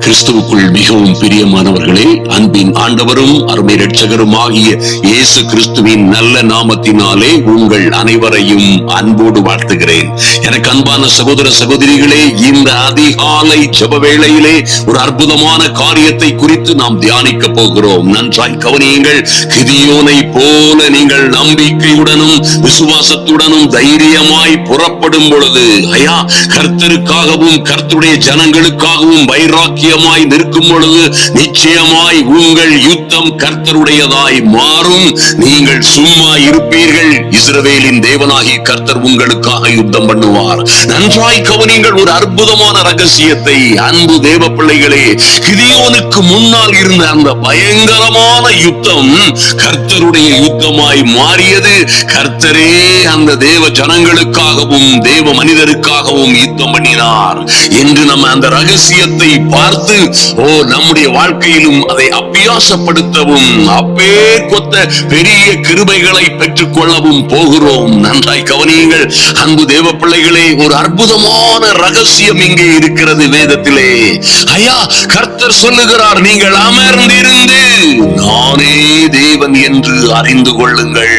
கிறிஸ்துவுக்குள் மிகவும் பிரியமானவர்களே, அன்பின் ஆண்டவரும் அருமை இரட்சகரும் ஆகிய இயேசு கிறிஸ்துவின் நல்ல நாமத்தினாலே உங்கள் அனைவரையும் அன்போடு வாழ்த்துகிறேன். எனக்கு அன்பான சகோதர சகோதரிகளே, இந்த அதிகாலை ஜெப வேளையிலே ஒரு அற்புதமான காரியத்தை குறித்து நாம் தியானிக்க போகிறோம். நன்றாய் கவனியுங்கள். கிதியோனை போல நீங்கள் நம்பிக்கையுடனும் விசுவாசத்துடனும் தைரியமாய் புறப்படும் பொழுது, ஐயா, கர்த்தருக்காகவும் கர்த்தருடைய ஜனங்களுக்காகவும் வைராக்கியமாய் நிற்கும் பொழுது நிச்சயமாய் உங்கள் யுத்தம் கர்த்தருடையதாய் மாறும். நீங்கள் சும்மா இருப்பீர்கள். இஸ்ரவேலின் தேவனாகிய கர்த்தர் உங்களுக்காக யுத்தம் பண்ணுவார். நன்றாய் கவனிங்கள் ஒரு அற்புதமான ரகசியத்தை. அன்பு தேவ பிள்ளைகளே, கிதியோனுக்கு முன்னால் இருந்த அந்த பயங்கரமான யுத்தம் கர்த்தருடைய யுத்தமாய் மாறியது. கர்த்தரே அந்த தேவ ஜனங்களுக்காகவும் தேவ மனிதருக்காகவும் யுத்தம் பண்ணினார் என்று நம்ம அந்த ரகசியத்தை பார்த்து நம்முடைய வாழ்க்கையிலும் அதை அபியாசப்படுத்தவும் அப்பேர் கொத்த பெரிய கிருபைகளை பெற்றுக் கொள்ளவும் போகிறோம். நன்றாய் கவனியுங்கள் அன்பு தேவ பிள்ளைகளே, ஒரு அற்புதமான ரகசியம் இங்கே இருக்கிறது வேதத்திலே. ஐயா, கர்த்தர் சொல்லுகிறார், நீங்கள் அமர்ந்திருந்து நானே தேவன் என்று அறிந்து கொள்ளுங்கள்.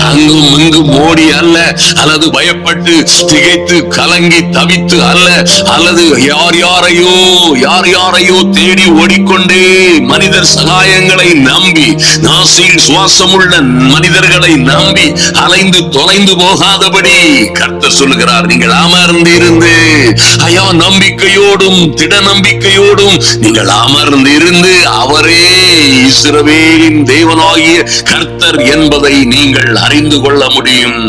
அங்கும் இங்கும் ஓடி அல்ல, அல்லது பயப்பட்டு திகைத்து கலங்கி தவித்து அல்ல, அல்லது யார் யாரையோ தேடி ஓடிக்கொண்டே மனிதர் சகாயங்களை நம்பி, நாசில் சுவாசமுள்ள மனிதர்களை நம்பி அலைந்து தொலைந்து போகாதபடி கர்த்தர் சொல்லுகிறார், நீங்கள் அமர்ந்திருந்து, ஐயா, நம்பிக்கையோடும் திட நம்பிக்கையோடும் நீங்கள் அமர்ந்திருந்து அவரே இஸ்ரவேலின் தேவனாகிய கர்த்தர் என்பதை நீங்கள் அறிந்து கொள்ள முடியும்.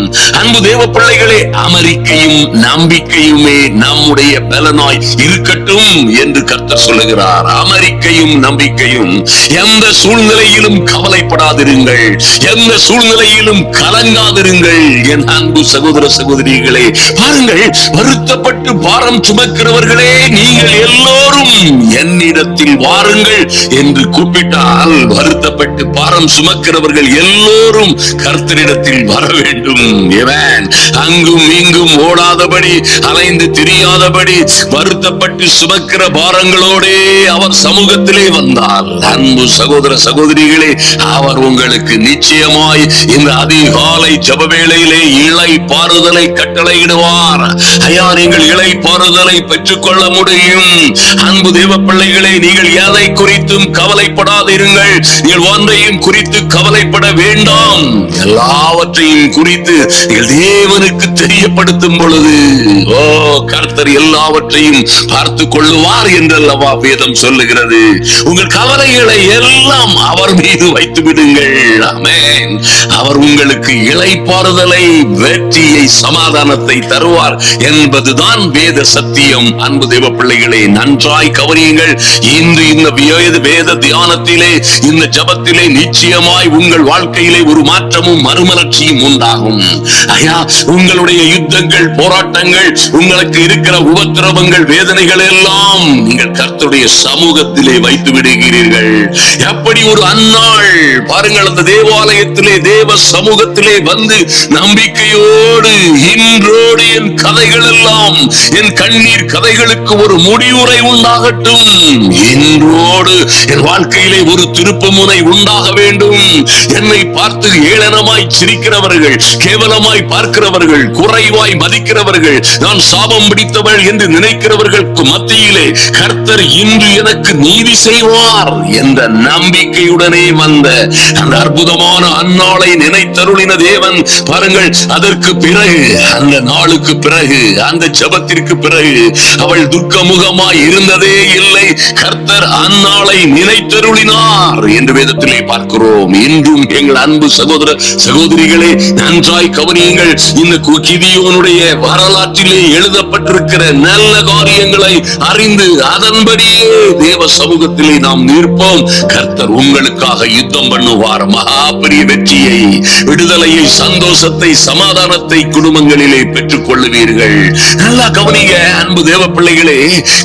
அன்பு தேவ பிள்ளைகளே, அமெரிக்கையும் நம்பிக்கையுமே நம்முடைய பலனாய் இருக்கட்டும் என்று கர்த்தர் சொல்லுகிறார். அமெரிக்கையும் நம்பிக்கையும். எந்த சூழ்நிலையிலும் கவலைப்படாதிருங்கள், எந்த சூழ்நிலையிலும் கலங்காதிருங்கள். என் அன்பு சகோதர சகோதரிகளே, பாருங்கள், வருத்தப்பட்டு பாரம் சுமக்கிறவர்களே, நீங்கள் எல்லோரும் என்னிடத்தில் வாருங்கள் என்று கூப்பிட்டால், வருத்தப்பட்டு பாரம் சுமக்கிறவர்கள் எல்லோரும் கர்த்தரிடத்தில் வர வேண்டும். அங்கும் இங்கும் ஓடாதபடி, அலைந்து திரியாதபடி, வருத்தப்பட்டு சுமக்கிற பாரங்களோடே அவர் சமூகத்திலே வந்தால், அன்பு சகோதர சகோதரிகளே, அவர் உங்களுக்கு நிச்சயமாய் இந்த அதிகாலை ஜெப வேளையிலே இளை பாறுதலை கட்டளையிடுவார். ஐயா, நீங்கள் இளை பாறுதலை பெற்றுக் கொள்ள முடியும். அன்பு தேவ பிள்ளைகளே, நீங்கள் எதை குறித்தும் கவலைப்படாதிருங்கள். நீங்கள் ஒன்றையும் குறித்து கவலைப்பட வேண்டாம். எல்லாவற்றையும் குறித்து நீங்கள் தேவனுக்கு தெரியப்படுத்தும் பொழுது, கர்த்தர் எல்லாவற்றையும் பார்த்து கொள்ளுவார் என்றல்லவா வேதம் சொல்லுகிறது. உங்கள் கவலைகளை எல்லாம் அவர் மீது வைத்து விடுங்கள். ஆமென். அவர் உங்களுக்கு இளைப்பாறுதலை, வெற்றியை, சமாதானத்தை தருவார் என்பதுதான் வேத சத்தியம். அன்பு தேவ பிள்ளைகளே, நன்றாய் கவனியுங்கள். இன்று இந்த வேத தியானத்திலே, இந்த ஜபத்திலே நிச்சயமாய் உங்கள் வாழ்க்கையிலே ஒரு மாற்றமும் மறுமலர்ச்சியும் உண்டாகும். ஐயா, உங்களுடைய யுத்தங்கள், போராட்டங்கள், உங்களுக்கு இருக்கிற உபத்திரவங்கள், வேதனைகள் எல்லாம் நீங்கள் கர்த்தருடைய சமூகத்திலே வைத்து விடுகிறீர்கள். எப்படி ஒரு அன்னாள் பாருங்கள், அந்த தேவாலயத்திலே தேவ சமூகத்திலே வந்து நம்பிக்கையோடு, இன்றோடு என் கதைகள் எல்லாம், என் கண்ணீர் கதைகளுக்கு ஒரு முடிவுரை உண்டாகட்டும், இன்றோடு என் வாழ்க்கையிலே ஒரு திருப்புமுனை உண்டாக வேண்டும். என்னை பார்த்து ஏளனமாய் சிரிக்கிறவர்கள், கேவலமாய் பார்க்கிறவர்கள், குறைவாய் மதிக்கிறவர்கள், நான் சாபம் பிடித்தவள் என்று நினைக்கிறவர்களுக்கு மத்தியிலே கர்த்தர் இன்று எனக்கு நீதி செய்வார் என்ற நம்பிக்கையுடனே வந்த அந்த அற்புதமான அந்நாளை நினைத்தருளின தேவன். பாருங்கள், அதற்கு பிறகு, அந்த நாளுக்கு பிறகு, அந்த ஜெபத்திற்கு பிறகு அவள் துக்கமுகமாய் இருந்ததே இல்லை. கர்த்தர் அந்நாளை நினைத்தருளினார் என்று வேதத்திலே பார்க்கிறோம். இன்றும் எங்கள் அன்பு சகோதர சகோதரிகளே, நன்றாய் கவனியுங்கள். இந்த கிதியோனுடைய வரலாற்றிலே எழுதப்பட்டிருக்கிற நல்ல காரியங்களை அறிந்து அதன்படியே தேவ சமூகத்திலே நாம் நிற்போம். கர்த்தர் உங்களுக்காக யுத்தம் பண்ணுவார். மகா பெரிய வெற்றியை, விடுதலையை, சந்தோஷத்தை, சமாதானத்தை குடும்பங்களிலே பெற்றுக் கொள்ளுவீர்கள். நல்லா கவனிங்க அன்பு தேவ பிள்ளைகளே.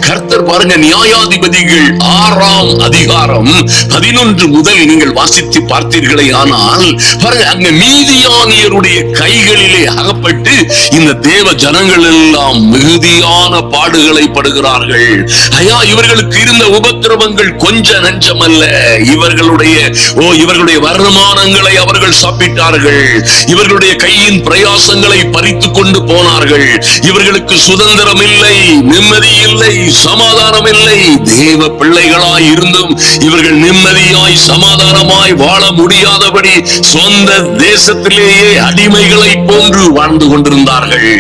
கர்த்தர் பாருங்க, நியாயாதிபதிகள் 6ஆம் அதிகாரம் 11 முதல் நீங்கள் வாசித்து பார்த்தீர்களே ஆனால், பாருங்க, அங்க மீதியானியருடைய கைகளிலே அகப்பட்டு இந்த தேவ ஜனங்கள் எல்லாம் மிகுதியான பாடுகளை படுகிறார்கள். ஐயா, இவர்களுக்கு இருந்த உபத்திரவங்கள் கொஞ்ச நஞ்சமல்ல. இவர்களுடைய வருமானங்களை அவர்கள் சாப்பிட்டார்கள். இவர்களுடைய கையின் பிரயாசங்களை பறித்து கொண்டு போனார்கள். இவர்களுக்கு சுதந்திரம் இல்லை, நிம்மதி இல்லை, சமாதானம் இல்லை. தேவ பிள்ளைகளாய் இருந்தும் இவர்கள் நிம்மதியாய் சமாதானமாய் வாழ முடியாதபடி சொந்த தேசத்திலேயே அடிமைகளை போன்று வாழ்ந்து கொண்டிருந்தார்கள்.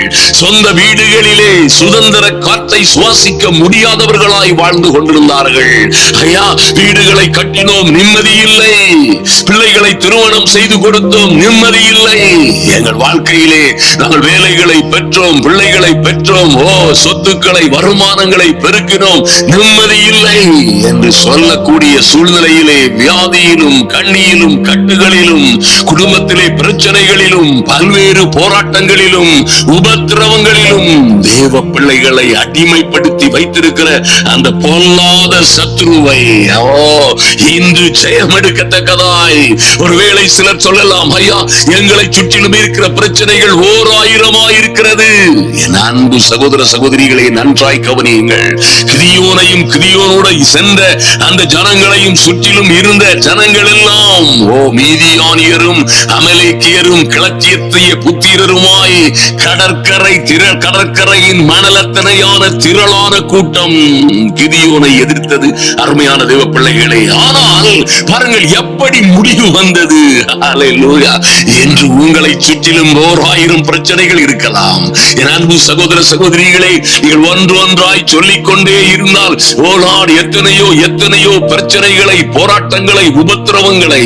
சொந்த வீடுகளிலே சுதந்திர காற்றை சுவாசிக்க முடியாதவர்களாய் வாழ்ந்து கொண்டிருந்தார்கள். ஐயா, வீடுகளை கட்டினோம், நிம்மதி இல்லை. பிள்ளைகளை திருமணம் செய்து கொடுத்தோம், நிம்மதி இல்லை. எங்கள் வாழ்க்கையிலே நாங்கள் வேலைகளை பெற்றோம், பிள்ளைகளை பெற்றோம், சொத்துக்களை வருமானங்களை பெருக்கினோம், நிம்மதி இல்லை என்று சொல்லக்கூடிய சூழ்நிலையிலே வியாதியிலும் கண்ணியிலும் கட்டுகளிலும் குடும்பத்திலே பிரச்சனைகளிலும் பல்வேறு போராட்டங்களிலும் உபத்திரவங்களிலும் தேவ பிள்ளைகளை அடிமைப்படுத்தி வைத்திருக்கிற அந்த பொல்லாத சத்ருவை இன்று ஜெயம் எடுக்கத்தக்கதாய் ஒருவேளை சிலர் சொல்லலாம், ஐயா, எங்களை சுற்றிலும் இருக்கிற பிரச்சனைகள் 1000 இருக்கிறது. என் அன்பு சகோதர சகோதரிகளை நன்றாய் கவனியுங்கள். கிதியோனையும் கிதியோனோட சென்ற அந்த ஜனங்களையும் சுற்றிலும் இருந்த ஜனங்கள் எல்லாம் மீதியானியரும் அமலேக்கியரும் கிளர்ச்சியத்திய புத்திரருமாய் கடற்கரையின் மணலத்தனையான திரளான கூட்டம் கிதியோனை எதிர்த்தது. அருமையான தேவ பிள்ளைகளே, ஆனால் பாருங்கள் எப்படி முடிவு வந்தது. அல்லேலூயா. என்று உங்களை சுற்றிலும் 1000 பிரச்சனைகள் இருக்கலாம். என் அன்பு சகோதர சகோதரிகளே, நீங்கள் ஒன்றொன்றாய் சொல்லிக் கொண்டே இருந்தால் எத்தனையோ பிரச்சனைகளை, போராட்டங்களை, உபத்திரவங்களை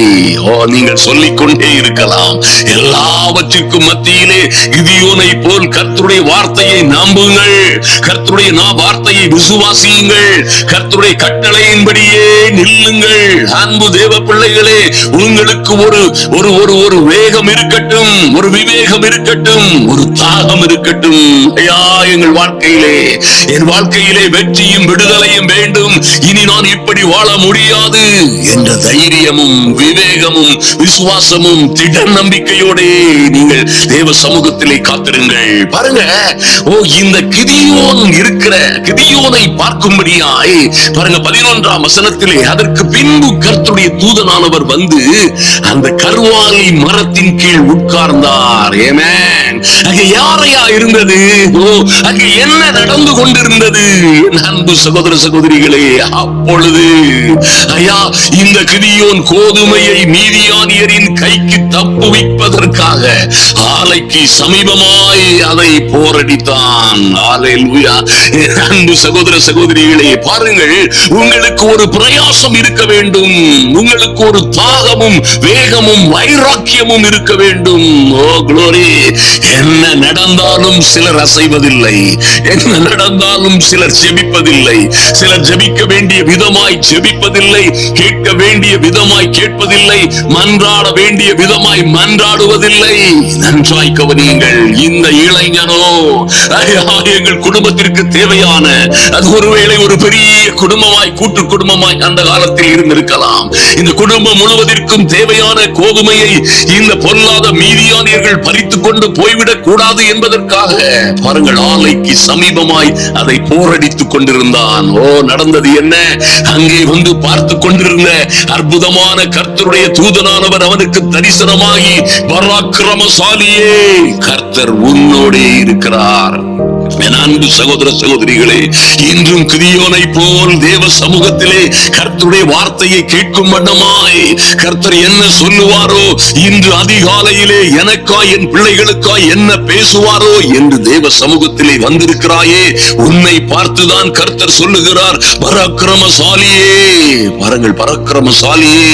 நீங்கள் சொல்லிக் கொண்டே இருக்கலாம். எல்லாவற்றிற்கும் மத்தியிலே கிதியோனை போல் கர்த்தருடைய வார்த்தையை நம்புங்கள், கர்த்தருடைய வார்த்தையை விசுவாசியுங்கள், கர்த்தருடைய கட்டளையின்படியே நில்லுங்கள். அன்பு தேவ பிள்ளைகளே, உங்களுக்கு ஒரு வேகம் இருக்கட்டும், ஒரு விவேகம் இருக்கட்டும், ஒரு தாகம் இருக்கட்டும். ஐயா, எங்கள் வாழ்க்கையிலே, என் வாழ்க்கையிலே வெற்றியும் விடுதலையும் வேண்டும், இனி நான் இப்படி வாழ முடியாது என்ற தைரியமும் விவேகமும் விசுவாசமும் திட நம்பிக்கையோட நீங்கள் தேவ சமூகத்திலே காத்திருங்கள். பாருங்க, இந்த கிதியோனை பார்க்கும்படியாய் பாருங்க 11ஆம் வசனத்திலே, அதற்கு பின்பு கர்த்தருடைய தூதனானவர் வந்து அந்த கர்வாலி மரத்தின் கீழ் உட்கார்ந்தார். ஆமென். அங்கே யாரையா இருந்தது? அங்கே என்ன நடந்து கொண்டிருந்தது? அன்பு சகோதர சகோதரிகளே, அப்பொழுது ஐயா, இந்த கிதியோன் கோதுமையை மீதியானியரின் கைக்கு தப்புவிப்பதற்காக ஆலைக்கு சமீபமாய் அதை போரடித்தான். அல்லேலூயா. அன்பு சகோதர சகோதரிகளே, பாருங்கள், உங்களுக்கு ஒரு பிரயாசம் இருக்க வேண்டும், உங்களுக்கு ஒரு தாகமும் வேகமும் வைராக்கியமும் இருக்க வேண்டும். ஓ குளோரி. என்ன நடந்தாலும் சிலர் அசைவதில்லை, என்ன நடந்தாலும் சிலர் ஜெபிப்பதில்லை, சிலர் ஜெபிக்க வேண்டிய விதமாய் ஜெபிப்பதில்லை, கேட்க வேண்டிய விதமாய் கேட்பதில்லை, மன்றாட வேண்டிய விதமாய் மன்றாடுவதில்லை. நன்றாய் கவனியுங்கள். இந்த இளைஞனோ எங்கள் குடும்பத்திற்கு தேவையான, அது ஒருவேளை ஒரு பெரிய குடும்பமாய், கூட்டு குடும்பமாய் அந்த காலத்தில் இருந்திருக்கலாம். இந்த குடும்பம் முழுவதற்கும் தேவையான கோதுமையை இந்த பொல்லாத மீதியானியர்கள் பறித்துக் கொண்டு போய்விடக் கூடாது என்பதற்காக பாருங்கள், ஆலைக்கு சமீபமாய் அதை போரடித்துக் கொண்டிருந்தான். நடந்தது என்ன? அங்கே வந்து பார்த்து கொண்டிருந்த அற்புதமான கர்த்தருடைய தூதனானவர் அவனுக்கு தரிசனமாகி, பராக்கிரமசாலியே, கர்த்தர் உன்னோடே இருக்கிறார். அன்பு சகோதர சகோதரிகளே, இன்றும் கிதியோனை போல் தேவ சமூகத்திலே கர்த்தருடைய வார்த்தையை கேட்கும் வண்ணமாய் கர்த்தர் என்ன சொல்லுவாரோ, இன்று அதிகாலையிலே எனக்காய் என் பிள்ளைகளுக்காய் என்ன பேசுவாரோ என்று தேவ சமூகத்திலே வந்திருக்கிறாயே, உன்னை பார்த்துதான் கர்த்தர் சொல்லுகிறார், பராக்கிரமசாலியே. பாருங்கள், பராக்கிரமசாலியே,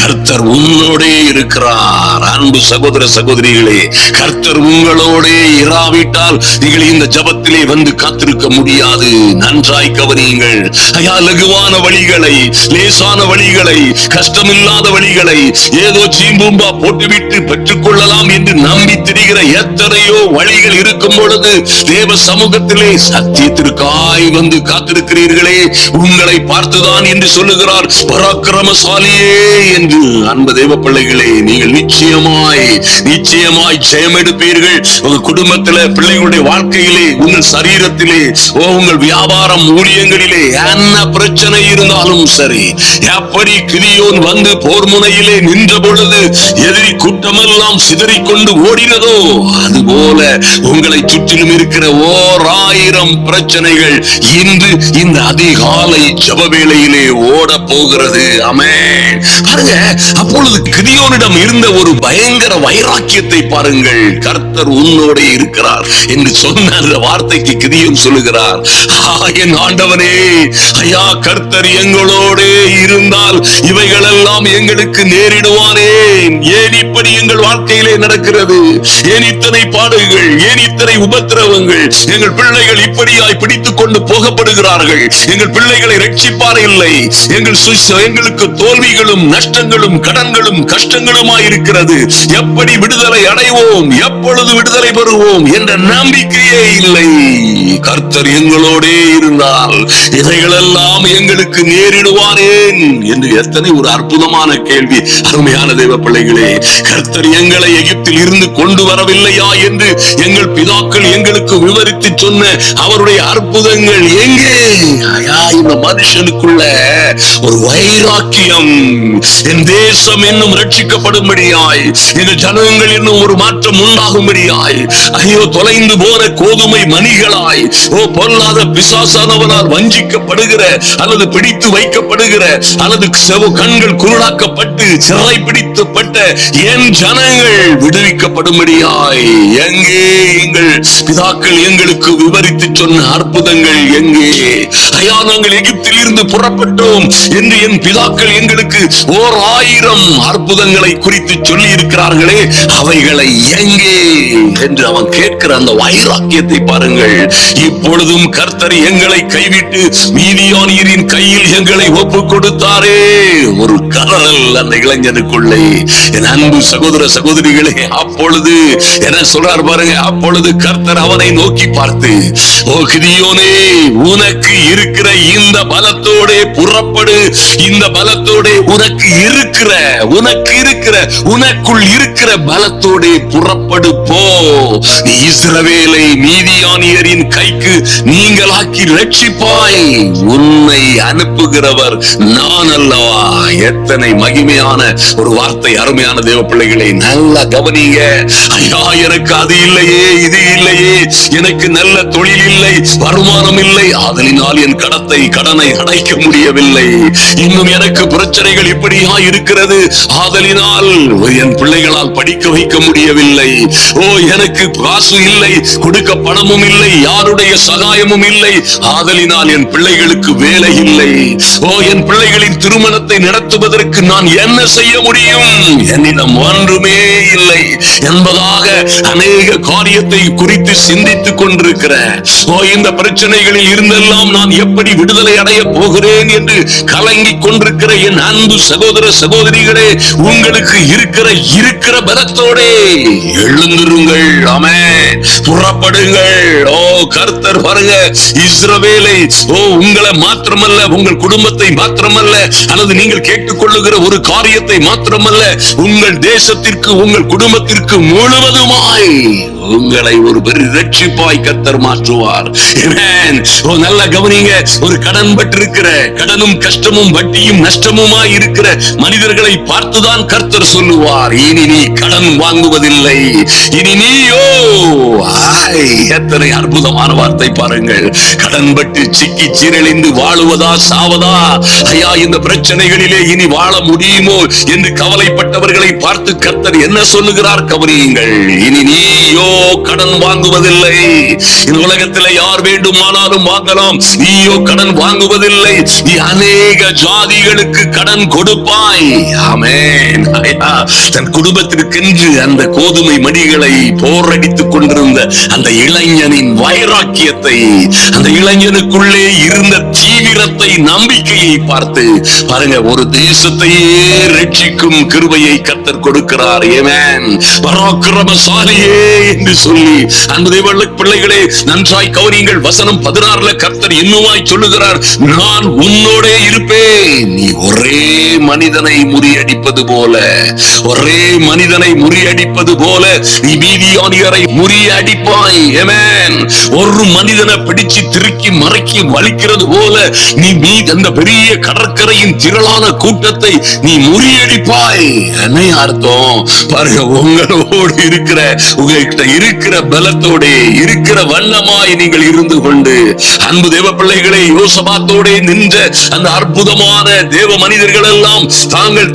கர்த்தர் உன்னோடே இருக்கிறார். அன்பு சகோதர சகோதரிகளே, கர்த்தர் உங்களோடே இராவிட்டால் நீங்கள் இந்த ஜபத்திலே வந்து காத்திருக்க முடியாது. நன்றாய் கவனியுங்கள். ஐயா, லகுவான வழிகளை, லேசான வழிகளை, கஷ்டமில்லாத வழிகளை ஏதோ சீம்பூம்பா போட்டுவிட்டு பெற்றுக் கொள்ளலாம் என்று நம்பி திரிகிற எத்தனையோ வழிகள் இருக்கும் பொழுது தேவ சமூகத்திலே சத்தியத்திற்காய் வந்து காத்திருக்கிறீர்களே, உங்களை பார்த்துதான் என்று சொல்லுகிறார், பராக்கிரமசாலியே என்று. அன்பு தேவ பிள்ளைகளே, நீங்கள் நிச்சயமாய் ஜெயம் எடுப்பீர்கள். உங்க குடும்பத்தில, பிள்ளைகளுடைய வாழ்க்கையிலே, உங்கள் சரீரத்திலே, உங்கள் வியாபாரம் ஊழியங்களிலே என்ன பிரச்சனை இருந்தாலும் சரி, எப்படி கிதியோன் வந்து போர் முனையிலே நின்ற பொழுது எதிரி கூட்டமெல்லாம் சிதறிக்கொண்டு ஓடினதோ, அதுபோல உங்களை சுற்றிலும் இருக்கிற 1000 பிரச்சனைகள் இன்று இந்த அதிகாலை ஜெப வேளையிலே ஓட போகிறது. ஆமென். பாருங்க, அப்பொழுது கிதியோனிடம் இருந்த ஒரு பயங்கர வைராக்கியத்தை பாருங்கள். கர்த்தர் உன்னோட இருக்கிறார் என்று சொன்ன அந்த வார்த்தைக்கு கிதியோன் சொல்லுகிறார், என் ஆண்டவனே, ஐயா, கர்த்தர் எங்களோட இருந்தால் இவைகளெல்லாம் எங்களுக்கு நேரிடுவானேன். ஏன் இப்படி எங்கள் வாழ்க்கையிலே நடக்கிறது? ஏன் இத்தனை பாடுகள்? ஏன் இத்தனை உபத்திரவங்கள்? எங்கள் பிள்ளைகள் இப்படியாய் பிடித்துக் கொண்டு போகப்படுகிறார்கள். எங்கள் பிள்ளைகளை ரட்சிப்பார் இல்லை. எங்களுக்கு தோல்விகளும் நஷ்டங்களும் கடன்களும் கஷ்டங்களுமாய் இருக்கிறது. எப்படி விடுதலை அடைவோம்? எப்பொழுது விடுதலை பெறுவோம் என்ற நம்பிக்கையே இல்லை. கர்த்தர் எங்களோட இருந்தால் இவைகளெல்லாம் எங்களுக்கு நேரிடுவானேன் என்று எத்தனை ஒரு அற்புதமான கேள்வி. அருமையான தேவ பிள்ளைகளே, கர்த்தர் எங்களை எகிப்தில் இருந்து கொண்டு வரவில்லையா என்று எங்கள் பிதாக்கள் எங்களுக்கு விவரித்து சொன்ன அவருடைய அற்புதங்கள் எங்கே? இந்த மனுஷனுக்குள்ள ஒரு வைராக்கியம், என் தேசம் இன்னும் ரட்சிக்கப்படும்படியாய், இந்த ஜனங்கள் இன்னும் ஒரு மாற்றம் உண்டாகும்படியாய், ஐயோ, தொலைந்து போன கோதுமை மணிகளாய், பொல்லாத பிசாசானவனால் வஞ்சிக்கப்படுகிற அல்லது பிடித்து வைக்கப்படுகிற அல்லது கண்கள் குருடாக்கப்பட்டு சிறை பிடிக்கப்பட்ட என் ஜனங்கள் விடுவிக்கப்படும்படியாய் எங்கே எங்கள் பிதாக்கள் எங்களுக்கு விவரித்து சொன்ன அற்புதங்கள் எங்கே? ஐயா, நாங்கள் எகிப்தில் இருந்து புறப்பட்டோம் என்று என் பிதாக்கள் எங்களுக்கு 1000 அற்புதங்களை குறித்து சொல்லி இருக்கிறார்களே, அவைகளை எங்கே என்று அவன் கேட்கிற அந்த வைராக்கியத்தை பாருங்கள். இப்பொழுதும் கர்த்தர் எங்களை கைவிட்டு மீதியானியரின் கையில் எங்களை ஒப்பு கொடுத்தாரே. ஒரு கதறல் அந்த இளைஞனுக்குள்ளே. என் அன்பு சகோதர சகோதரிகளே, அப்பொழுது என்ன சொல்றார் பாருங்க. அப்பொழுது கர்த்தர் அவனை நோக்கி பார்த்து, ஓ கிதியோனே, உனக்கு இருக்கிற இந்த பலத்தோட புறப்படு. இந்த பலத்தோட உனக்குள் இருக்கிற பலத்தோட புறப்படு போ. நீ இஸ்ரவேலை மீதியானியரின் கைக்கு நீங்களாக்கி ரட்சிப்பாய். உன்னை அனுப்புகிறவர் நான் அல்லவா. எத்தனை மகிமையான ஒரு வார்த்தை. அருமையான தேவ பிள்ளைகளை நல்லா கவனிங்க. ஐயா, எனக்கு அது இல்லையே, இது இல்லையே, எனக்கு நல்ல தொழில் இல்லை, வருமானம் இல்லை, அதனால் என் கடனை அடைக்க முடியவில்லை, இன்னும் எனக்கு பிரச்சனைகள் இப்படியா இருக்கிறது, ஆதலினால் என் பிள்ளைகளால் படிக்க வைக்க முடியவில்லை, எனக்கு காசு இல்லை, கொடுக்க பணமும் இல்லை, யாருடைய சகாயமும் இல்லை, ஆதலினால் என் பிள்ளைகளுக்கு வேலை இல்லை, என் பிள்ளைகளின் திருமணத்தை நடத்துவதற்கு நான் என்ன செய்ய முடியும், என்னிடம் ஒன்றுமே இல்லை என்பதாக அநேக காரியத்தை குறித்து சிந்தித்துக் கொண்டிருக்கிற இந்த பிரச்சனைகளில் இருந்தெல்லாம் நான் எப்படி விடுதலை அடைய போகிறேன் என்று கலங்கிக் கொண்டிருக்கிற என் அன்பு சகோதர சகோதரிகளே, உங்களுக்கு இருக்கிற பலத்தோடே எழுந்திருங்கள். ஆமென். புறப்படுங்கள். கர்த்தர் பாருங்க, இஸ்ரவேலை, உங்களை மாத்திரமல்ல, உங்கள் குடும்பத்தை மாத்திரமல்ல, அல்லது நீங்கள் கேட்டுக்கொள்ளுகிற ஒரு காரியத்தை மாத்திரமல்ல, உங்கள் தேசத்திற்கு, உங்கள் குடும்பத்திற்கு முழுவதுமாய் உங்களை ஒரு பெரிய ரட்சிப்பாய் கர்த்தர் மாற்றுவார். நல்ல கவனிங்க. ஒரு கடன் பட்டிருக்கிற, கடனும் கஷ்டமும் வட்டியும் நஷ்டமுமாய் இருக்கிற மனிதர்களை பார்த்துதான் கர்த்தர் சொல்லுவார், இனி நீ கடன் வாங்குவதில்லை, இனி நீயோ. எத்தனை அற்புதமான வார்த்தை பாருங்கள். கடன் பட்டு சிக்கி சீரழிந்து வாழுவதா சாவதா? ஐயா, இந்த பிரச்சனைகளிலே இனி வாழ முடியுமோ என்று கவலைப்பட்டவர்களை பார்த்து கர்த்தர் என்ன சொல்லுகிறார் கவனியுங்கள். இனி நீயோ கடன் வாங்குவதில்லை. இந்த உலகத்தில் யார் வேண்டுமானாலும் வாங்கலாம், நீயோ கடன் வாங்குவதில்லை. நீ அநேக ஜாதிகளுக்கு கடன் கொடுப்பாய். ஆமென். தன் குடும்பத்திற்கென்று அந்த கோதுமை மணிகளை போரடித்துக் கொண்டிருந்த அந்த இளைஞனின் வைராக்கியத்தை, அந்த இளைஞனுக்குள்ளே இருந்த தீவிரத்தை, நம்பிக்கையை பார்த்து பாருங்க, ஒரு தேசத்தையே ரட்சிக்கும் கிருபையை கர்த்தர் கொடுக்கிறார். ஆமென். பராக்கிரமசாலியே என்று சொல்லி அந்த பிள்ளைகளே நன்றாய் கவனியுங்கள். வசனம் 16 கர்த்தர் இன்னுமாய் சொல்லுகிறார், நான் உன்னோட இருப்பேன், நீ ஒரே மனிதனை முறியடிப்பது போல, ஒரே மனிதனை முறியடிப்பது போல நீ மீதியானியரை முறியடிப்பாய். ஆமென். ஒரு மனிதனை பிடிச்சு திருக்கி மறைக்கி வலிக்கிறது போல நீ அந்த பெரிய கடற்கரையின் திரளான கூட்டத்தை நீ முறியடிப்பாய். என்ன அர்த்தம் பாருங்க, உங்களோடு இருக்கிற உங்ககிட்ட இருக்கிற பலத்தோட இருக்கிற வண்ணமாய் நீங்கள் இருந்து கொண்டு, அன்பு தேவ பிள்ளைகளை, யோசபாத்தோட நின்ற அந்த அற்புதமான தேவ மனிதர்கள் எல்லாம்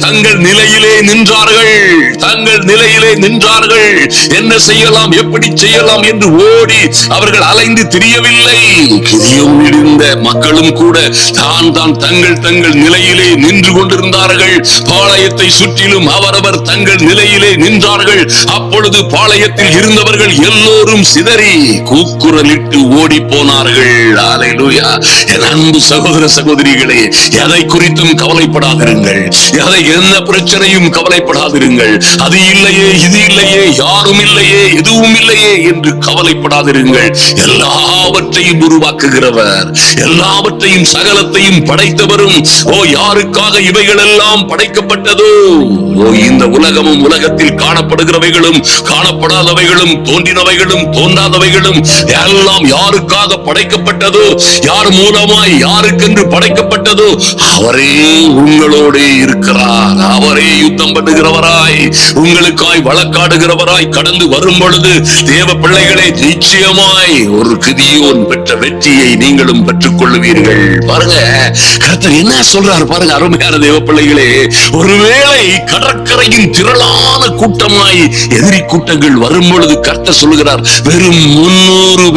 தங்கள் நிலையிலே நின்றார்கள். தங்கள் நிலையிலே நின்றார்கள். என்ன செய்யலாம், எப்படி செய்யலாம் என்று ஓடி அவர்கள் அலைந்து திரியவில்லை. கிதியோன் இருந்த மக்களும் கூட தங்கள் நிலையிலே நின்று கொண்டிருந்தார்கள். பாளையத்தை சுற்றிலும் அவரவர் தங்கள் நிலையிலே நின்றார்கள். அப்பொழுது பாளையத்தில் இருந்தவர்கள் எல்லோரும் சிதறி கூக்குரலிட்டு ஓடி போனார்கள். அல்லேலூயா. என் அன்பு சகோதர சகோதரிகளே, எதை குறித்தும் கவலைப்படாதிருங்கள். என்ன பிரச்சனையும் கவலைப்படாதிருங்கள். அது இல்லையே, இது இல்லையே, யாரும் இல்லையே, எதுவும் இல்லையே என்று கவலைப்படாதிருங்கள். எல்லாவற்றையும் உருவாக்குகிறவர், எல்லாவற்றையும் சகலத்தையும் படைத்தவரும், யாருக்காக இவைகள் எல்லாம் படைக்கப்பட்டதோ, இந்த உலகமும் உலகத்தில் காணப்படுகிறவைகளும் காணப்படாதவைகளும் தோன்றினவைகளும் தோன்றாதவைகளும் எல்லாம் யாருக்காக படைக்கப்பட்டதோ, யார் மூலமாய் யாருக்கென்று படைக்கப்பட்டதோ அவரே உங்களோட இருக்கிறார். அவரே யுத்தம் பண்ணுகிறவராய், உங்களுக்காய் வழக்காடுகிறவராய் கடந்து வரும் பொழுது தேவ பிள்ளைகளே, நிச்சயமாய் ஒரு கிதியோன் பெற்ற வெற்றியை நீங்களும் பெற்றுக் கொள்ளுவீர்கள். பாருங்க, கர்த்தர் என்ன சொல்றார் பாருங்க, அருமையான தேவ பிள்ளைகளே. ஒருவேளை கடற்கரையின் திரளான கூட்டமாய் எதிரி கூட்டங்கள் வரும் பொழுது கர்த்தர் சொல்லுகிறார், வெறும் 300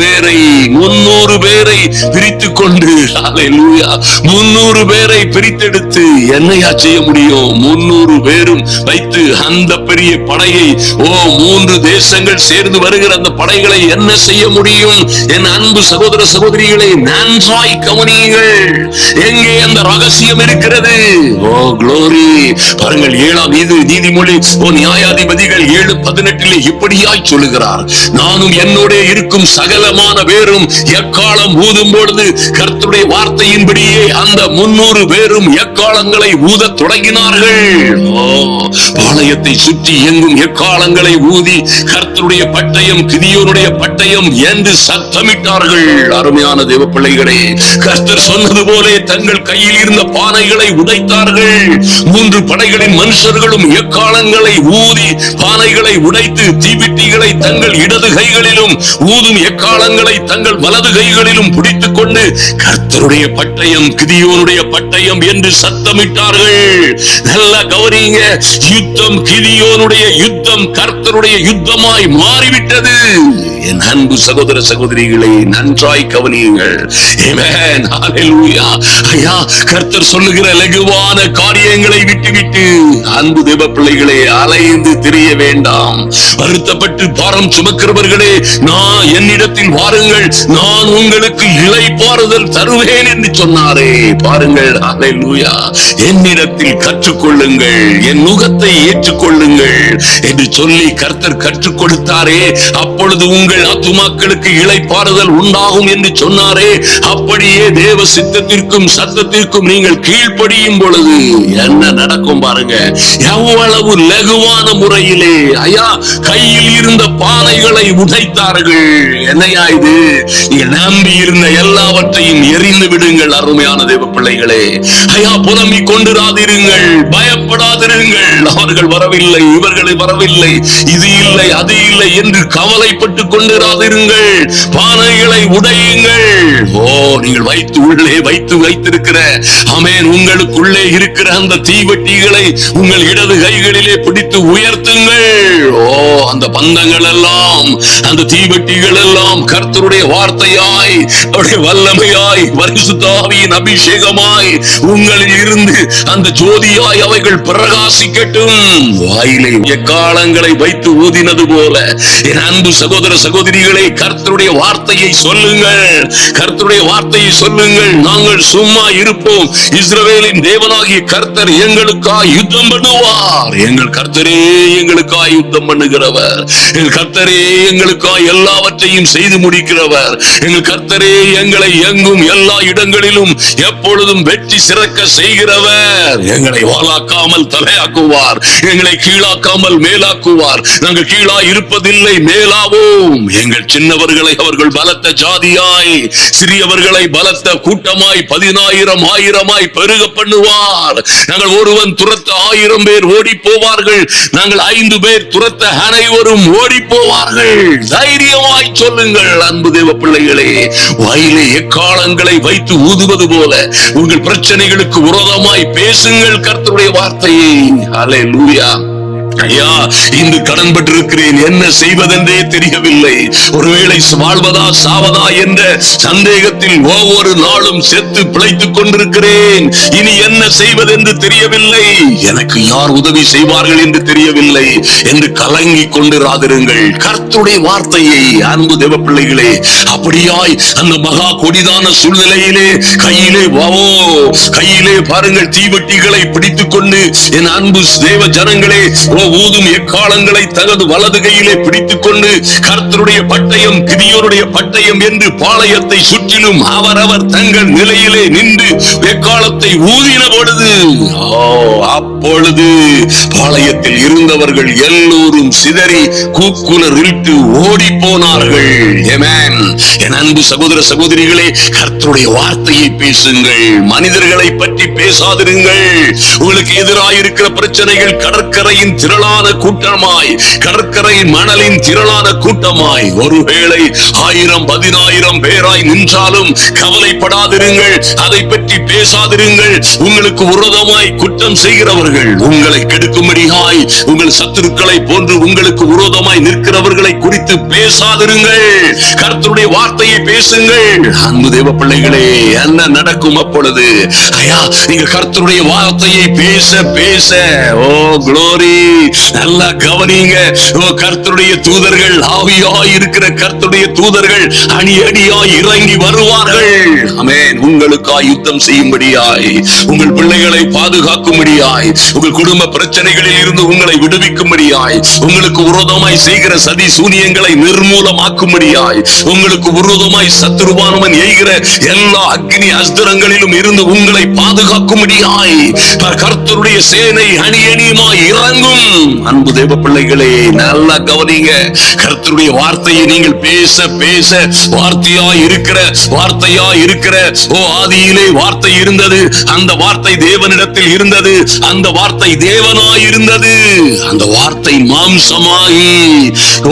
பேரை பிரித்துக் கொண்டு, அல்லேலூயா, 300 பேரை பிரித்தெடுத்து என்னையா செய்ய முடியும்? 300 பேரும் வைத்து அந்த பெரிய படையை, 3 தேசங்கள் சேர்ந்து வருகிற அந்த படைகளை என்ன செய்ய முடியும்? என் அன்பு சகோதர சகோதரிகளை, நன்றாய் கவனியுங்கள். எங்கே அந்த ரகசியம் இருக்கிறது? க்ளோரி. பாருங்கள், 7ஆம் நீதிமொழி நியாயாதிபதிகள் 7:18 இப்படியாய் சொல்லுகிறார், நானும் என்னோட இருக்கும் சகலமான பேரும் எக்காலம் ஊதும் பொழுது கர்த்தருடைய வார்த்தையின்படியே அந்த 300 பேரும் எக்காலங்களை ஊத தொடங்கினார்கள். பாளையத்தை சுற்றி எங்கும் எக்காலங்களை ஊதி கர்த்தருடைய பட்டயம், கிதியோனுடைய பட்டயம் என்று சத்தமிட்டார்கள். அருமையான தேவ பிள்ளைகளே, கர்த்தர் சொன்னது போல தங்கள் கையில் இருந்த பானைகளை உடைத்தார்கள். 3 படைகளின் மனுஷர்களும் எக்காலங்களை ஊதி பானைகளை உடைத்து தீவிட்டிகளை தங்கள் இடது கைகளிலும் ஊதும் எக்காலங்களை தங்கள் வலது கைகளிலும் பிடித்துக் கொண்டு கர்த்தருடைய பட்டயம், கிதியோனுடைய பட்டயம் என்று சத்தமிட்டார்கள். நல்ல கவனிங்க, யுத்தம் கிதியோனுடைய யுத்தம் கர்த்தருடைய யுத்தமாய் மாறிவிட்டது. என் அன்பு சகோதர சகோதரிகளை, நன்றாய் கவனியுங்கள். ஆமென். ஹல்லேலூயா. ஐயா, கர்த்தர் சொல்லுகிற லகுவான காரியங்களை விட்டுவிட்டு அன்பு தேவ பிள்ளைகளே, அலைந்து திரிய வேண்டாம். வருத்தப்பட்டு பாரம் சுமக்கிறவர்களே, நான் என்னிடத்தில் வாருங்கள், நான் உங்களுக்கு இளைப்பாறுதல் தருவேன் என்று சொன்னாரே. பாருங்கள், ஹல்லேலூயா. என்னிடத்தில் கற்றுக்கொள்ளுங்கள், என் நுகத்தை ஏற்றுக்கொள்ளுங்கள் என்று சொல்லி கர்த்தர் கற்றுக் கொடுத்தாரே. அப்பொழுது உங்கள் ஆத்துமாக்களுக்கு இளைப்பாறுதல் உண்டாகும் என்று சொன்னாரே. அப்படியே தேவ சித்தத்திற்கும் சத்தத்திற்கும் நீங்கள் கீழ்ப்படியும் பொழுது என்ன நடக்கும் பாருங்க. எவ்வளவு லகுவான முறையிலே ஐயா கையில் இருந்த பானைகளை உடைத்தார்கள். என்னையா இது? நம்பி இருந்த எல்லாவற்றையும் எரிந்து விடுங்கள். அருமையான தேவ பிள்ளைகளே, ஐயா, புலம்பிக் கொண்டிராதிருங்கள், பயப்படாதிருங்கள். அவர்கள் வரவில்லை, இவர்களை வரவில்லை, இது இல்லை, அது இல்லை என்று கவலைப்பட்டுக் கொண்டிராதிருங்கள். பானைகளை உடையுங்கள். நீங்கள் உள்ளே வைத்திருக்கிற ஆமென், உங்களுக்குள்ளே இருக்கிற அந்த தீவட்டிகளை உங்கள் இடது கைகளிலே பிடித்து உயர்த்துங்கள். அந்த பந்தங்கள் எல்லாம், அந்த தீவட்டிகள் எல்லாம் கர்த்தருடைய வார்த்தையாய், அவருடைய வல்லமையாய், பரிசுத்த ஆவியின் அபிஷேகமாய் உங்களில் இருந்து அந்த ஜோதியாய் அவைகள் பிரகாசிக்கட்டும். வாயிலை எக்காலங்களை வைத்து ஊதினது போல என் அன்பு சகோதர சகோதரிகளே, கர்த்தருடைய வார்த்தையை சொல்லுங்கள், கர்த்தருடைய வார்த்தையை சொல்லுங்கள். நாங்கள் சும்மா இருப்போம். இஸ்ரவேலின் தேவனாகிய கர்த்தர் எங்களுக்காய் யுத்தம் பண்ணுவார். எங்கள் கர்த்தரே எங்களுக்காய் யுத்தம் பண்ணுகிறவர். எங்கள் கர்த்தரே எங்களுக்காய் எல்லாவற்றையும் செய்து முடிக்கிறவர். எங்கள் கர்த்தரே எங்களை எங்கும் எல்லா இடங்களிலும் எப்பொழுதும் வெற்றி சிறக்க செய்கிறவர். எங்களை வாளாக்காமல் தலையாக்குவார், எங்களை கீழாக்காமல் மேலாக்குவார். நாங்கள் கீழா இருப்பதில்லை, மேலாவோம். எங்கள் சின்னவர்களை அவர்கள் பலத்த ஜாதியாய், சிறியவர்களை பலத்த கூட்டமாய் 10,000 1000 பெருக பண்ணுவார். நாங்கள் ஒருவன் துரத்த 1000 பேர் ஓடி போவார்கள். நாங்கள் 5 பேர் துரத்த அனைவரும் ஓடி போவார்கள். தைரியமாய் சொல்லுங்கள் அன்பு தேவ பிள்ளைகளே. வாயிலே எக்காலங்களை வைத்து ஊதுவது போல உங்கள் பிரச்சனைகளுக்கு விரோதமாய் பேசுங்கள் கர்த்தருடைய வார்த்தையை. அல்லேலூயா. ஐயா, இன்று கடன் பட்டிருக்கிறேன், என்ன செய்வதென்றே தெரியவில்லை. ஒருவேளை வாழ்வதா சாவதா என்ற சந்தேகத்தில் ஒவ்வொரு நாளும் செத்து பிழைத்துக் கொண்டிருக்கிறேன். இனி என்ன செய்வதென்று தெரியவில்லை, எனக்கு யார் உதவி செய்வார்கள் என்று தெரியவில்லை என்று கலங்கி கொண்டிராதிருங்கள். கர்த்தருடைய வார்த்தையை அன்பு தேவ பிள்ளைகளே, அப்படியாய் அந்த மகா கொடிதான சூழ்நிலையிலே கையிலே பாருங்கள் தீவெட்டிகளை பிடித்துக் கொண்டு என் அன்பு தேவ ஜனங்களே ஊதும் எக்காலங்களை தனது வலது கையிலே பிடித்துக் கொண்டு கர்த்தருடைய பட்டயம் கிதியோனுடைய பட்டயம் என்று பாளையத்தை சுற்றிலும் அவரவர் தங்கள் நிலையிலே நின்று எக்காலத்தை ஊதின பொழுது அப்பொழுது பாளையத்தில் இருந்தவர்கள் எல்லோரும் சிதறி கூக்குரலிட்டு ஓடி போனார்கள். ஆமென். என் அன்பு சகோதர சகோதரிகளே, கர்த்தருடைய வார்த்தையை பேசுங்கள், மனிதர்களை பற்றி பேசாதிருங்கள். உங்களுக்கு எதிராயிருக்கிற பிரச்சனைகள் கடற்கரையின் திரளான கூட்டமாய், கடற்கரையின் மணலின் திரளான கூட்டமாய் ஒருவேளை 1000 10,000 பேராய் நின்றாலும் கவலைப்படாதிருங்கள், அதை பற்றி பேசாதிருங்கள். உங்களுக்கு விரோதமாய் குற்றம் செய்கிறவர்கள், உங்களை கெடுக்கும்படியாய் உங்கள் சத்துருக்களை போன்று உங்களுக்கு விரோதமாய் நிற்கிறவர்களை குறித்து பேசாதிருங்கள். கர்த்தருடைய வார்த்தையை பேசுங்கள். அன்பு தேவ பிள்ளைகளே, என்ன நடக்கும் அப்பொழுது? ஐயா, நீங்க கர்த்தருடைய வார்த்தையை பேச பேச, ஓ குளோரி, நல்லா கவனிங்க. ஓ கர்த்தருடைய தூதர்கள், ஆவியாய் இருக்கிற கர்த்தருடைய தூதர்கள் அணி அணியாய் இறங்கி வருவார்கள். ஆமென். உங்களுக்காய் யுத்தம் செய்யும்படியாய், உங்கள் பிள்ளைகளை பாதுகாக்கும்படியாய், உங்கள் குடும்ப பிரச்சனைகளில் இருந்து உங்களை விடுவிக்கும்படியாய், உங்களுக்கு விரோதமாய் செய்கிற சதி சூனியங்களை நிர்மூலமாக்கும்படியாய், உங்களுக்கு விரோதமாய் சத்துருவானவன் எய்கிற எல்லா அக்னி அஸ்திரங்களிலும் இருந்து உங்களை பாதுகாக்கும்படியாய் கர்த்தருடைய சேனை அணி அணியுமாய் இறங்கும். அன்பு தேவ பிள்ளைகளே, நல்லா கவனிங்க. கர்த்தருடைய வார்த்தையை நீங்கள் பேச பேச வார்த்தையாய் இருக்கிற ஓ ஆதியிலே வார்த்தை இருந்தது, அந்த வார்த்தை தேவனிடத்தில் இருந்தது, அந்த வார்த்தை தேவனாய் இருந்தது, அந்த வார்த்தை மாம்சமாகி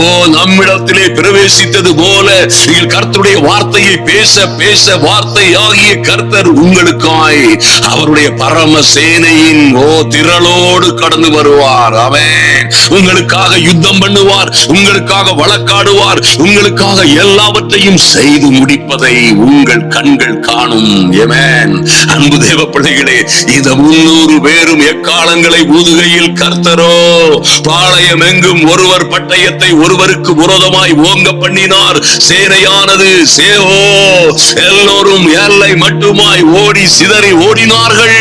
ஓ நம்மிடத்திலே பிரவேசித்தது போல நீங்கள் கர்த்தருடைய வார்த்தையை பேச பேச வார்த்தையாகிய கர்த்தர் உங்களுக்காய் அவருடைய பரம சேனையின் ஓ திரளோடு கடந்து வருவார். ஆமென். உங்களுக்காக யுத்தம் பண்ணுவார், உங்களுக்காக வழக்காடுவார், உங்களுக்காக எல்லாவற்றையும் செய்து முடிப்பதை உங்கள் கண்கள் காணும். ஆமென். அன்பு தேவ பிள்ளைகளே, இந்த 300 பேரும் எக்காலங்களை ஊதுகையில் கர்த்தரோ பாளையம் எங்கும் ஒருவர் பட்டயத்தை ஒருவருக்கு விரோதமாய் ஓங்க பண்ணினார். சேனையானது எல்லோரும் எல்லை மட்டுமாய் ஓடி சிதறி ஓடினார்கள்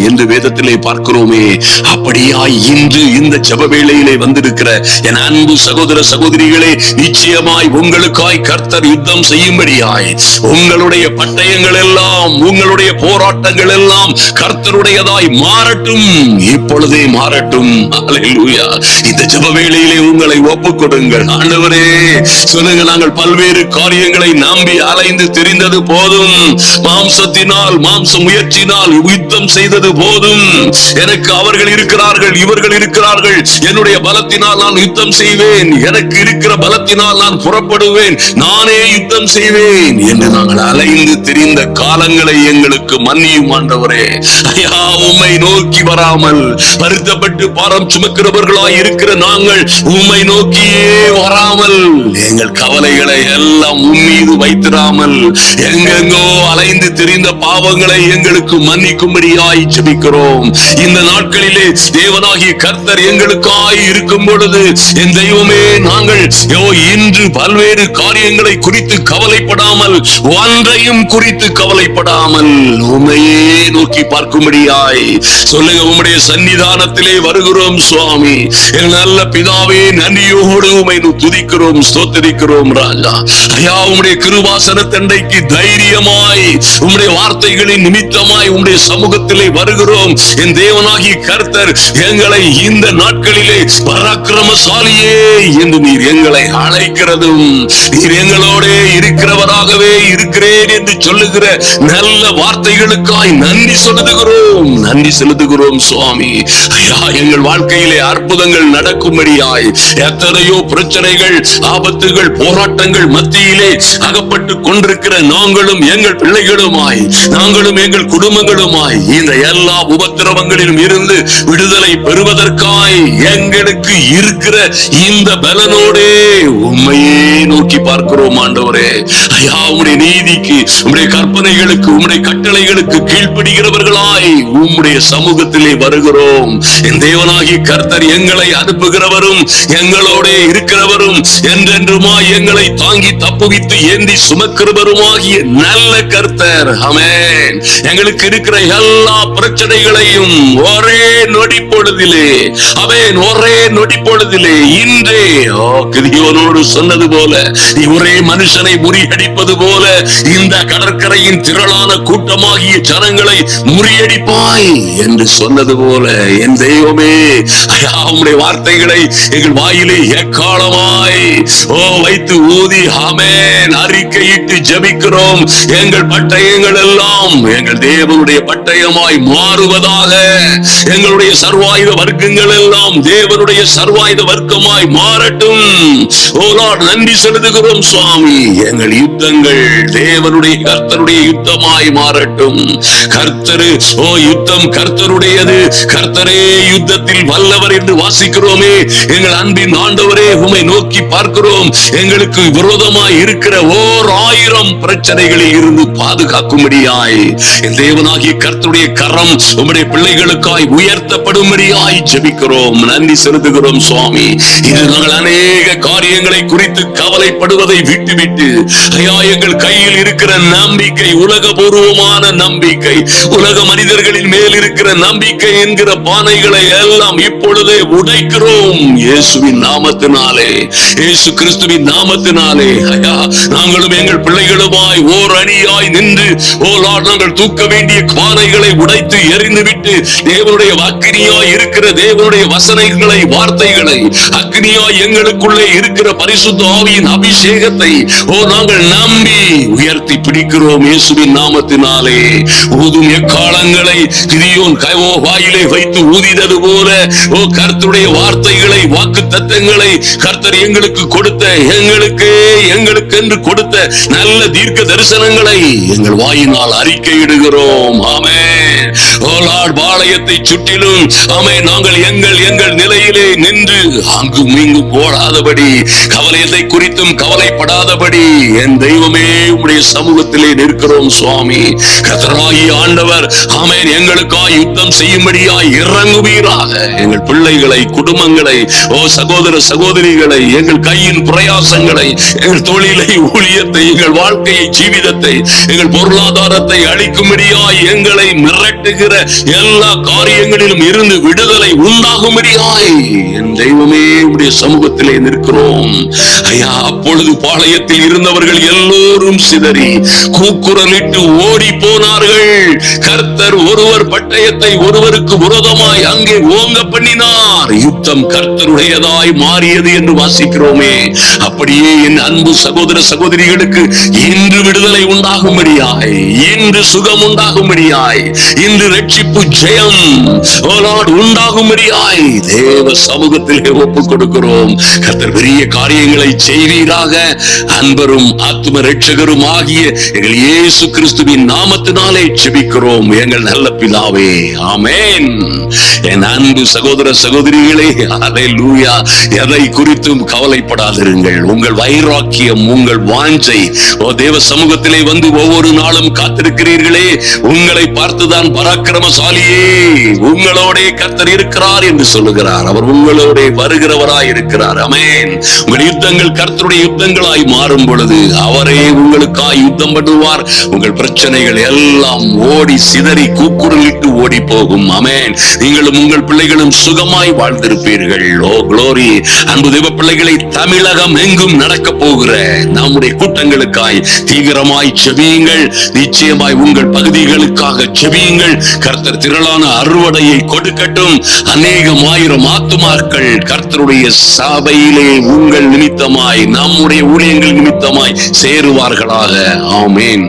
என்று வேதத்திலே பார்க்கிறோமே. அப்படியாய் இன்று இந்த ஜெப வேளையிலே வந்திருக்கிற என் அன்பு சகோதர சகோதரிகளே, நிச்சயமாய் உங்களுக்காய் கர்த்தர் யுத்தம் செய்யும்படியாய் உங்களுடைய பட்டயங்கள் எல்லாம், உங்களுடைய போராட்டங்கள் எல்லாம் கர்த்தருடையதாய் மாறட்டும், இப்பொழுதே மாறட்டும். அல்லேலூயா. இந்த ஜெப வேளையிலே உங்களை ஒப்புக் கொடுங்கள். ஆண்டவரே, சொல்லுங்க, நாங்கள் பல்வேறு காரியங்களை நம்பி அலைந்து திரிந்தது போதும், மாம்சத்தினால் மாம்ச முயற்சினால் யுத்தம் செய்தது போதும். எனக்கு அவர்கள் இருக்கிறார்கள், இவர்கள் இருக்கிறார்கள், என்னுடைய பலத்தினால் நான் யுத்தம் செய்வேன், எனக்கு இருக்கிற பலத்தினால் நான் புறப்படுவேன், நானே யுத்தம் செய்வேன் என்று நாங்கள் அலைந்து திரிந்த காலங்களை எங்களுக்கு மன்னியும் ஆண்டவரே. ஐயா, உம்மை நோக்கி வராமல் வருத்தப்பட்டு பாரம் சுமக்கிறவர்களாய் இருக்கிற இருக்கிற நாங்கள் உம்மை நோக்கியே வராமல், எங்கள் கவலைகளை எல்லாம் உம்மீது வைத்திராமல், எங்கெங்கோ அலைந்து திரிந்த பாவங்களை எங்களுக்கு மன்னிக்கும்படியாய் ஜெபிக்கிறோம். இந்த நாட்களிலே தேவனாகிய கர்த்தர் எங்களுக்காய் இருக்கும் பொழுது, என் தெய்வமே, நாங்கள் இன்று பல்வேறு காரியங்களை குறித்து கவலைப்படாமல், ஒன்றையும் குறித்து கவலைப்படாமல் உம்மையே நோக்கி பார்க்கும்படியாய் சொல்லுங்க. உம்முடைய சன்னிதானத்திலே வருகிறோம் சுவாமி. என் நல்ல பிதாவே, நன்றியோடு உம்மை துதிக்கிறோம், ஸ்தோத்திரிக்கிறோம் ராஜா. ஐயா, உம்முடைய கிருபாசனத்தண்டைக்கு தைரியமாய் உம்முடைய வார்த்தைகளின் நிமித்தமாய் உம்முடைய சமூகத்திலே வருகிறோம். என் தேவனாகிய கர்த்தர் எங்களை இந்த நாட்களிலே பராக்கிரமசாலியே என்று நீர் எங்களை அழைக்கிறதும், நீர் எங்களோட இருக்கிறவராகவே இருக்கிறேன் என்று சொல்லுகிற நல்ல வார்த்தைகளுக்காய் நன்றி செலுத்துகிறோம், நன்றி செலுத்துகிறோம் சுவாமி. ஐயா, எங்கள் வாழ்க்கையிலே அற்புதங்கள் நடக்கும்படியாய் எத்தனையோ பிரச்சனைகள், ஆபத்துகள், போராட்டங்கள் மத்தியிலே அகப்பட்டு கொண்டிருக்கிற நாங்களும் எங்கள் பிள்ளைகளுமாய், நாங்களும் எங்கள் குடும்பங்களுமாய் இந்த எல்லா உபத்திரவங்களிலும் இருந்து விடுதலை பெறுவதற்காய் எங்களுக்கு இருக்கிற இந்த பலனோடே உம்மையே நோக்கி பார்க்கிறோம் ஆண்டவரே. ஐயா, உம்முடைய நீதிக்கு, உம்முடைய கற்பனைகளுக்கு, உம்முடைய கட்டளைகளுக்கு கீழ்ப்படுகிறவர்களாய் உம்முடைய சமூகத்திலே வருகிறோம். என் தேவனாகிய கர்த்தர் எங்களை அனுப்புகிறவரும் எங்களோட இருக்கிறவரும் என்றென்றுமாய் எங்களை தாங்கி தப்புவித்து ஏந்தி சுமக்கிறவருமாகிய நல்ல கர்த்தர். ஆமென். எங்களுக்கு இருக்கிற எல்லா பிரச்சனைகளையும் ஒரே நொடி பொழுதிலே, ஆமென், ஒரே நொடி பொழுதிலே இன்றே கிதியோனோடு சொன்னது போல, நீ ஒரே மனுஷனை முறியடிப்பது போல இந்த கடற்கரையின் திரளான கூட்டமாகிய ஜனங்களை முறியடிப்பாய் என்று சொன்னது போல, என் தெய்வமே, உம்முடைய வார்த்தைகளை எங்கள் வாயிலே எக்காலமாய் வைத்து ஊதி ஆமென் அறிக்கையிட்டு ஜெபிக்கிறோம். எங்கள் பட்டயங்கள் எல்லாம் எங்கள் தேவனுடைய பட்டயமாய் மாறுவதாக. எங்களுடைய சர்வாயுத வர்க்கங்கள் எல்லாம் தேவனுடைய சர்வாயுத வர்க்கமாய் மாறட்டும். ஓ லார்ட், நன்றி செலுத்துகிறோம் சுவாமி. எங்கள் யுத்தங்கள் தேவனுடைய கர்த்தருடைய யுத்தமாய் மாறட்டும். கர்த்தரு யுத்தம் கர்த்தருடையது, கர்த்தரே யுத்தத்தில் வல்லவர் என்று வாசிக்கிறோமே. எங்கள் அன்பின் ஆண்டவரே, உம்மை நோக்கி பார்க்கிறோம். எங்களுக்கு விரோதமாய் இருக்கிற 1000 பிரச்சனைகளில் இருந்து பாதுகாக்கும்படியாய் என் தேவனாகிய கர்த்தருடைய கரம் உம்முடைய பிள்ளைகளுக்காய் உயர்த்தப்படும்படியாய் ஜெபிக்கிறோம், நன்றி செலுத்துகிறோம் சுவாமி. இது நாங்கள் அநேக காரியங்களை குறித்து கவலைப்படுவதை விட்டுவிட்டு, ஐயா, எங்கள் கையில் இருக்கிற நம்பிக்கை, உலகபூர்வமான நம்பிக்கை, உலக மனிதர்களின் மேல் இருக்கிற நம்பிக்கை என்கிற பானைகளை எல்லாம் இப்பொழுதே உடைக்கிறோம் இயேசுவின் நாமத்தினாலே, இயேசு கிறிஸ்துவின் நாமத்தினாலே. ஐயா, நாங்களும் எங்கள் பிள்ளைகளுமாய் ஓர் அணியாய் நின்று, ஓ லார்ட், நாங்கள் தூக்க வேண்டிய பானைகளை உடைத்து எறிந்துவிட்டு, தேவனுடைய அக்னியாய் இருக்கிற தேவனுடைய வசனங்களை, வார்த்தைகளை, அக்னியாய் எங்களுக்குள்ளே இருக்கிற பரிசுத்த ஆவியின் அபிஷேகத்தை நாங்கள் நம்பி உயர்த்தி பிடிக்கிறோம் இயேசுவின் நாமத்தினாலே. ஊதும் எக்காலங்களை கிதியோன் வாயிலே வைத்து ஊதினது போல, கர்த்தருடைய வார்த்தைகளை, வாக்கு தத்தங்களை கர்த்தர் எங்களுக்கு கொடுத்த, எங்களுக்கு என்று கொடுத்த நல்ல தீர்க்க தரிசனங்களை எங்கள் வாயினால் அறிக்கையிடுகிறோம். ஆமென். ஓ லார்ட், பாளையத்தை சுற்றிலும் ஆமென் நாங்கள் எங்கள் நிலையிலே நின்று அங்கும் இங்கும் போடாதபடி, கவலையத்தை குறித்தும் கவலைப்படாதபடி என் தெய்வமே உம்முடைய சமூகத்திலே நிற்கிறோம் சுவாமி. கர்த்தராகிய ஆண்டவர் ஆமென் எங்களுக்காய் யுத்தம் செய்யும்படியாய் இறங்குவீராக. எங்கள் பிள்ளைகளை, குடும்பங்களை, சகோதர சகோதரிகளை, எங்கள் கையின் பிரயாசங்களை, எங்கள் தொழிலை, ஊழியத்தை, எங்கள் வாழ்க்கையை, ஜீவிதத்தை, எங்கள் பொருளாதாரத்தை அளிக்கும்படியாய் எங்களை மிரட்டுகிற எல்லா காரியங்களிலும் இருந்து விடுதலை உண்டாகும்படியாய் என் தெய்வமே உடைய சமூகத்திலே நிற்கிறோம். ஐயா, அப்பொழுது பாளையத்தில் இருந்தவர்கள் எல்லோரும் சிதறி கூக்குரலிட்டு ஓடி போனார்கள். கர்த்தர் ஒருவர் பட்டயத்தை ஒருவருக்கு விரோதமாய் அங்கே ஓங்க பண்ணினார். யுத்தம் கர்த்தருடையதாய் மாறியது என்று வாசிக்கிறோமே. அப்படியே என் அன்பு சகோதர சகோதரிகளுக்கு இன்று விடுதலை உண்டாகும்படியாய், இன்று சுகம் உண்டாகும்படியாய், இன்று ரட்சிப்பு ஜெயம், உண்டாகும்படியாய் தேவ சமூகத்திலே ஒப்புக் கொடுக்கிறோம். கர்த்தர் பெரிய காரியங்களை செய்வீராக. அன்பரும் ஆத்தும ரட்சகரும் ஆகிய எங்கள் இயேசு கிறிஸ்துவின் நாமத்தினாலே ஜெபிக்கிறோம் எங்கள் நல்ல பிதாவே, ஆமென். என் அன்பு சகோதர சகோதரிகளே, அல்லேலூயா. எதை குறித்தும் கவலைப்படாதிருங்கள். உங்கள் வைராக்கியம், உங்கள் வாஞ்சை, தேவ சமூகத்திலே வந்து ஒவ்வொரு நாளும் காத்திருக்கிறீர்களே, உங்களை பார்த்துதான் பராக்கிரமசாலியே, உங்களோட கர்த்தர் இருக்கிறார் என்று சொல்லுகிறார். அவர் உங்களோட வருகிறவராய் இருக்கிறார். ஆமென். உங்கள் யுத்தங்கள் கர்த்தருடைய யுத்தங்களாய் மாறும் பொழுது அவரே உங்களுக்காய் யுத்தம் பண்ணுவார். உங்கள் பிரச்சனைகள் எல்லாம் ஓடி சிதறி கூக்குரலிட்டு ஓடி போகும். ஆமென். நீங்களும் உங்கள் பிள்ளைகளும் சுகமாய் வாழ்ந்திருப்பீர்கள். ஓ குளோரி. அன்பு தேவ பிள்ளைகளை, தமிழகம் எங்கும் நடக்க போகிற நம்முடைய கூட்டங்களுக்காய் தீவிரமாய் ஜெபியுங்கள். நிச்சயமாய் உங்கள் பகுதிகளுக்காக ஜெபியுங்கள். கர்த்தர் திரளான அறுவடையை கொடுக்கட்டும். அநேகம் ஆயிரம் ஆத்துமாக்கள் கர்த்தருடைய சபையிலே உங்கள் நிமித்தமாய், நம்முடைய ஊழியங்கள் நிமித்தமாய் சேருவார்களாக. ஆமென்.